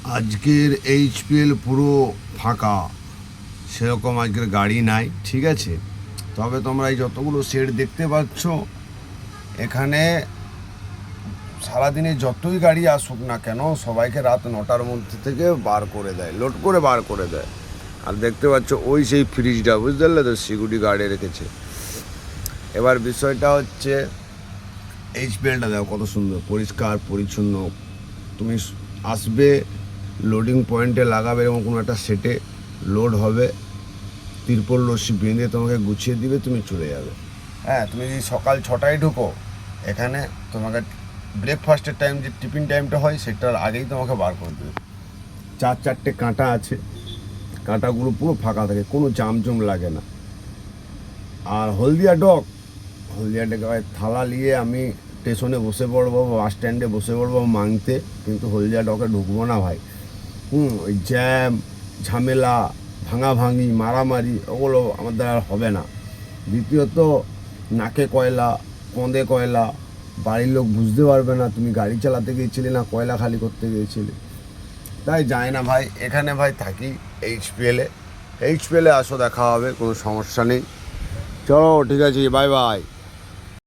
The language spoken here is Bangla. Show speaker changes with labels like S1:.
S1: আজকের এইচপিএল পুরো ফাঁকা, সেরকম আজকের গাড়ি নাই, ঠিক আছে। তবে তোমরা এই যতগুলো সেট দেখতে পাচ্ছ, এখানে সারাদিনে যতই গাড়ি আসুক না কেন সবাইকে রাত 9টার মধ্যে থেকে বার করে দেয়, লোড করে বার করে দেয়। আর দেখতে পাচ্ছ ওই সেই ফ্রিজটা, বুঝতে পারলে তো, সিকিউরিটি গার্ডে রেখেছে। এবার বিষয়টা হচ্ছে এইচপিএলটা দেখো কত সুন্দর পরিষ্কার পরিচ্ছন্ন। তুমি আসবে, লোডিং পয়েন্টে লাগাবে, এবং কোনো একটা সেটে লোড হবে, তিরপল রশ্মি বেঁধে তোমাকে গুছিয়ে দিবে, তুমি চলে যাবে। হ্যাঁ, তুমি যদি সকাল 6টায় ঢুকো, এখানে তোমাকে ব্রেকফাস্টের টাইম যে টিফিন টাইমটা হয় সেটার আগেই তোমাকে বার করে দেবে। 4-4টে কাঁটা আছে, কাঁটাগুলো পুরো ফাঁকা থাকে, কোনো জামজম লাগে না। আর হলদিয়া ডেকে থালা নিয়ে আমি স্টেশনে বসে পড়বো, বাস স্ট্যান্ডে বসে পড়বো মাংতে, কিন্তু হলদিয়া ডকে ঢুকবো না ভাই। ওই জ্যাম, ঝামেলা, ভাঙাভাঙি, মারামারি, ওগুলো আমার দ্বারা আর হবে না। দ্বিতীয়ত, নাকে কয়লা, কঁদে কয়লা, বাড়ির লোক বুঝতে পারবে না তুমি গাড়ি চালাতে গিয়েছিলে না কয়লা খালি করতে গিয়েছিলে। তাই যায় না ভাই, এখানে ভাই থাকি এইচপিএলে আসো, দেখা হবে, কোনো সমস্যা নেই। চলো, ঠিক আছে, বাই বাই।